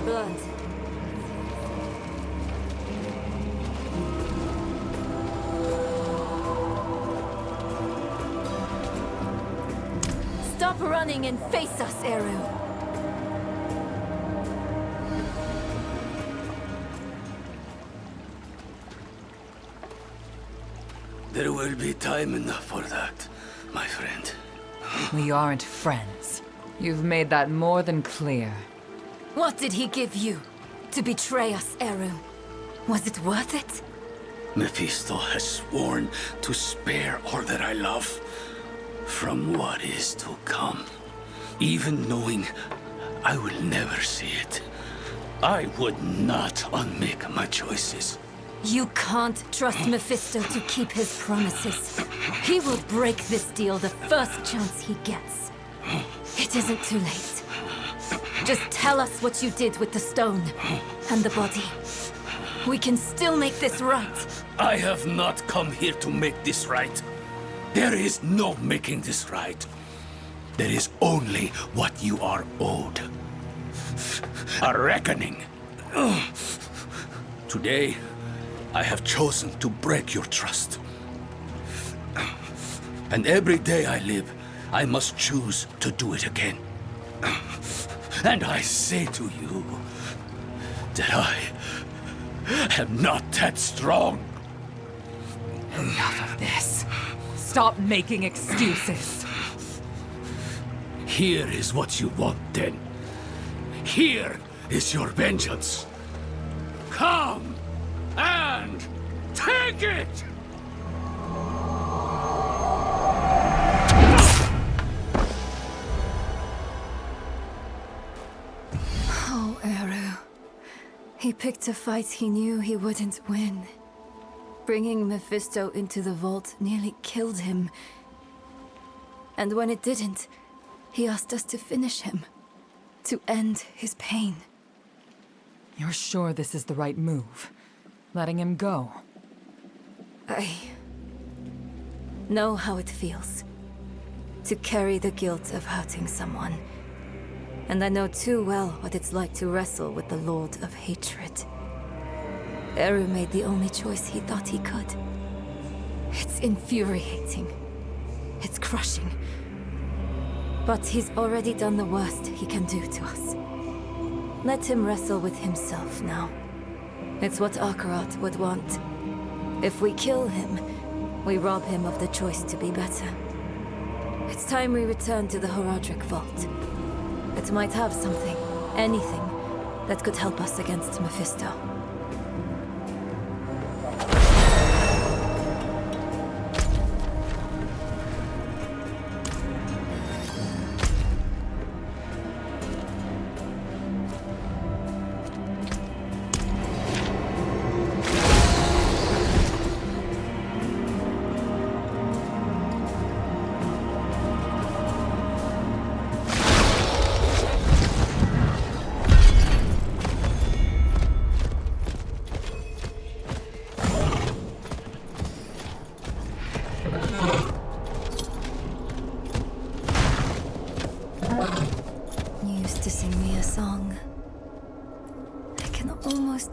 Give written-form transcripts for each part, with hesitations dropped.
blood. Stop running and face us, Eru. There will be time enough for that, my friend. We aren't friends. You've made that more than clear. What did he give you to betray us, Eru? Was it worth it? Mephisto has sworn to spare all that I love from what is to come. Even knowing I will never see it, I would not unmake my choices. You can't trust Mephisto to keep his promises. He will break this deal the first chance he gets. It isn't too late. Just tell us what you did with the stone and the body. We can still make this right. I have not come here to make this right. There is no making this right. There is only what you are owed. A reckoning. Today, I have chosen to break your trust. And every day I live, I must choose to do it again. And I say to you that I am not that strong. Enough of this. Stop making excuses. Here is what you want, then. Here is your vengeance. Come and take it! Oh, Eru. He picked a fight he knew he wouldn't win. Bringing Mephisto into the vault nearly killed him. And when it didn't, he asked us to finish him. To end his pain. You're sure this is the right move? Letting him go? I know how it feels. To carry the guilt of hurting someone. And I know too well what it's like to wrestle with the Lord of Hatred. Eru made the only choice he thought he could. It's infuriating. It's crushing. But he's already done the worst he can do to us. Let him wrestle with himself now. It's what Akarat would want. If we kill him, we rob him of the choice to be better. It's time we return to the Horadric Vault. It might have something, anything, that could help us against Mephisto.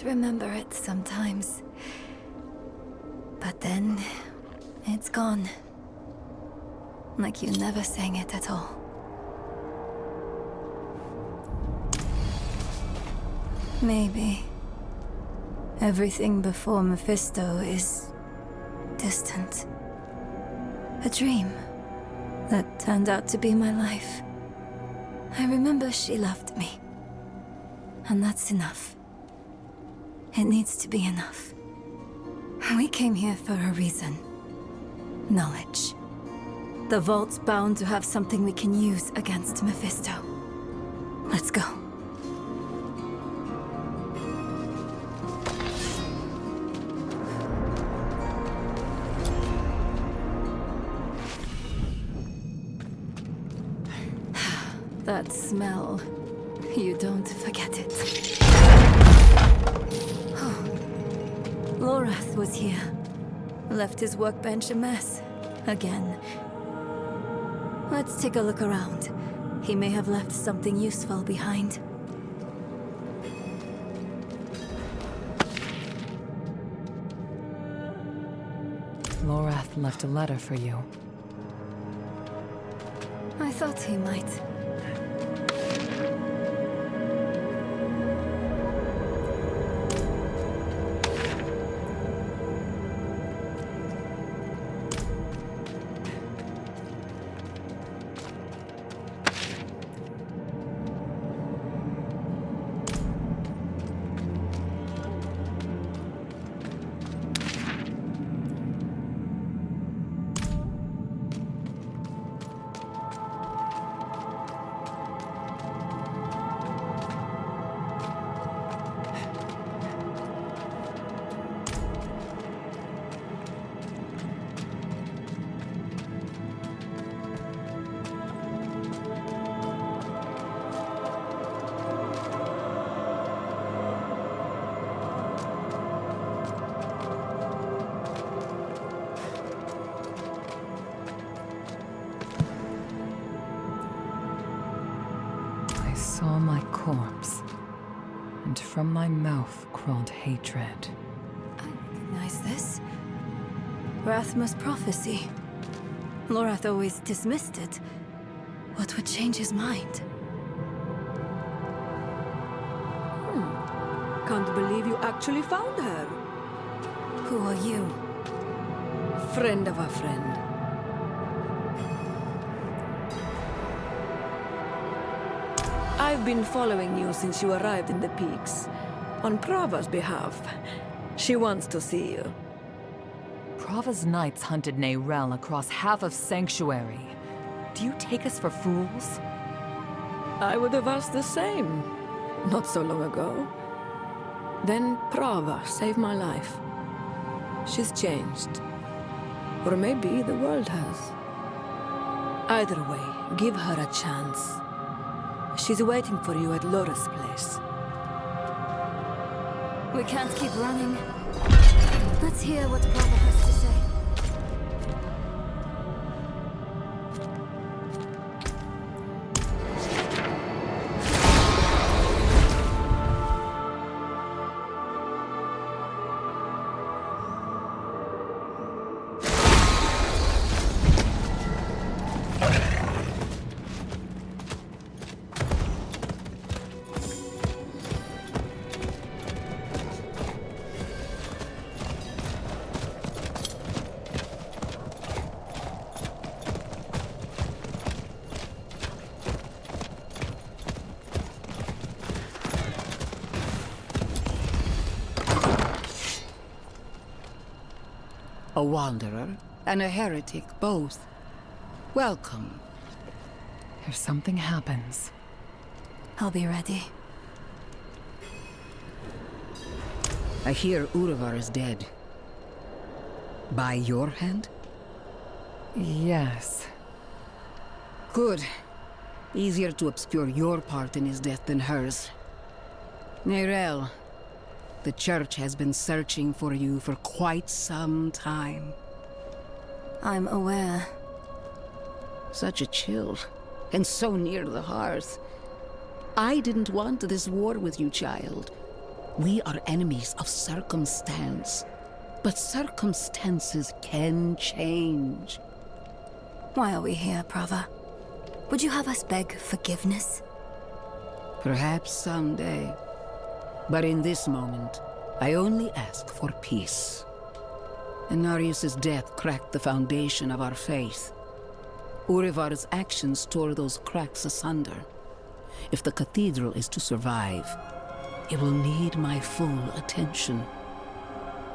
Remember it sometimes. But then, it's gone. Like you never sang it at all. Maybe everything before Mephisto is distant. A dream that turned out to be my life. I remember she loved me. And that's enough. It needs to be enough. We came here for a reason. Knowledge. The Vault's bound to have something we can use against Mephisto. Let's go. That smell. You don't forget it. Lorath was here. Left his workbench a mess. Again. Let's take a look around. He may have left something useful behind. Lorath left a letter for you. I thought he might. I saw my corpse, and from my mouth crawled hatred. I recognize this. Rathma's prophecy. Lorath always dismissed it. What would change his mind? Can't believe you actually found her. Who are you? Friend of a friend. I've been following you since you arrived in the peaks. On Prava's behalf. She wants to see you. Prava's knights hunted Neyrelle across half of Sanctuary. Do you take us for fools? I would have asked the same. Not so long ago. Then Prava saved my life. She's changed. Or maybe the world has. Either way, give her a chance. She's waiting for you at Lora's place. We can't keep running. Let's hear what Prava has to say. A wanderer and a heretic, both. Welcome. If something happens, I'll be ready. I hear Urivar is dead. By your hand? yes. Good. Easier to obscure your part in his death than hers. Neyrelle, the Church has been searching for you for quite some time. I'm aware. Such a chill, and so near the hearth. I didn't want this war with you, child. We are enemies of circumstance. But circumstances can change. Why are we here, Prava? Would you have us beg forgiveness? Perhaps someday. But in this moment, I only ask for peace. Inarius's death cracked the foundation of our faith. Urivar's actions tore those cracks asunder. If the cathedral is to survive, it will need my full attention.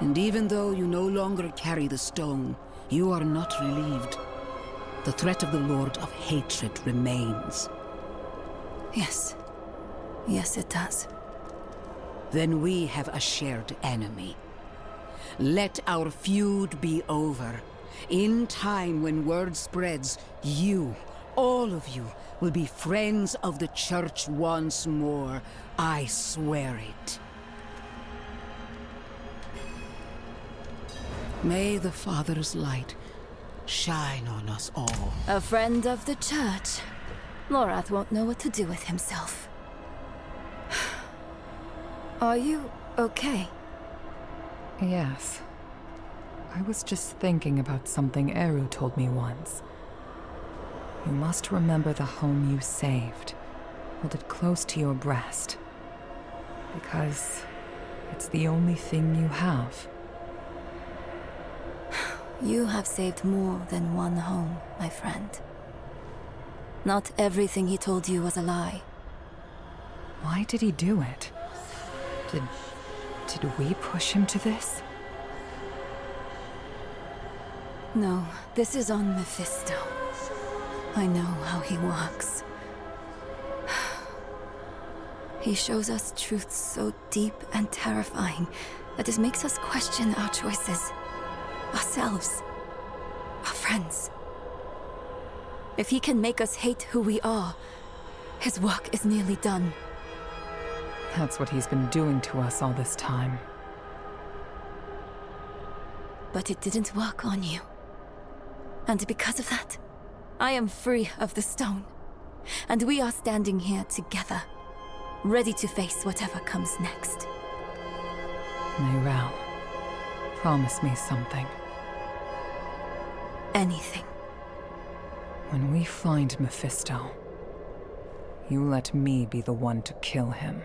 And even though you no longer carry the stone, you are not relieved. The threat of the Lord of Hatred remains. Yes. Yes, it does. Then we have a shared enemy. Let our feud be over. In time, when word spreads, you, all of you, will be friends of the Church once more. I swear it. May the Father's light shine on us all. A friend of the Church. Lorath won't know what to do with himself. Are you okay? Yes. I was just thinking about something Eru told me once. You must remember the home you saved. Hold it close to your breast. Because it's the only thing you have. You have saved more than one home, my friend. Not everything he told you was a lie. Why did he do it? Did we push him to this? No, this is on Mephisto. I know how he works. He shows us truths so deep and terrifying that it makes us question our choices, ourselves, our friends. If he can make us hate who we are, his work is nearly done. That's what he's been doing to us all this time. But it didn't work on you. And because of that, I am free of the stone. And we are standing here together, ready to face whatever comes next. Neyrelle, promise me something. Anything. When we find Mephisto, you let me be the one to kill him.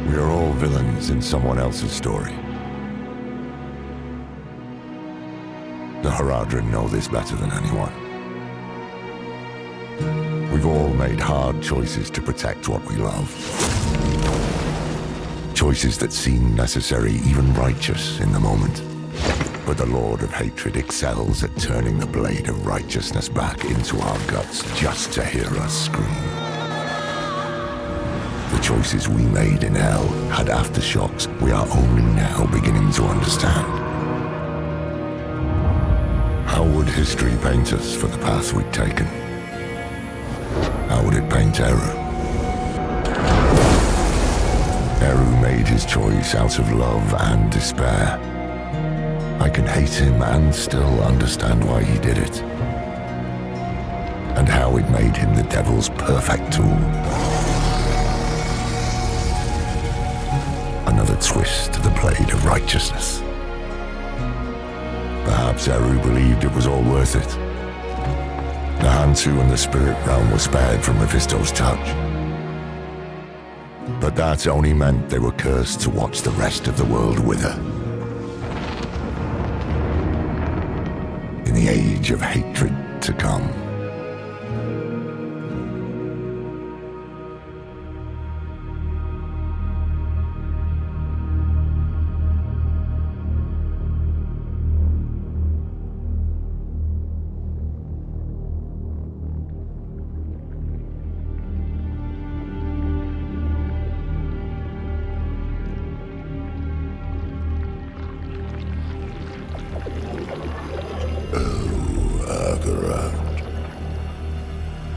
We are all villains in someone else's story. The Haradrim know this better than anyone. We've all made hard choices to protect what we love. Choices that seem necessary, even righteous in the moment. But the Lord of Hatred excels at turning the blade of righteousness back into our guts just to hear us scream. The choices we made in hell had aftershocks we are only now beginning to understand. How would history paint us for the path we'd taken? How would it paint Eru? Eru made his choice out of love and despair. I can hate him and still understand why he did it. And how it made him the devil's perfect tool. Another twist to the blade of righteousness. Perhaps Eru believed it was all worth it. The Hantu and the spirit realm were spared from Mephisto's touch. But that only meant they were cursed to watch the rest of the world wither. In the age of hatred to come.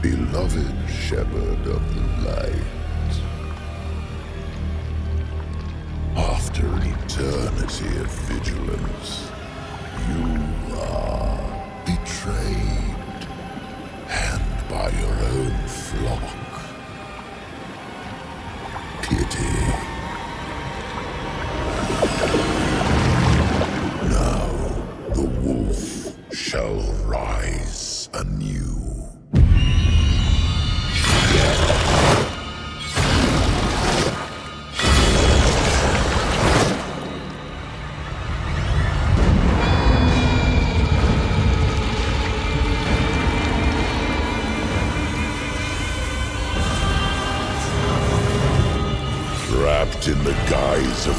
Beloved shepherd of the light, after eternity of vigilance, you are betrayed, and by your own flock. Pity. Now the wolf shall rise anew. Trapped in the guise of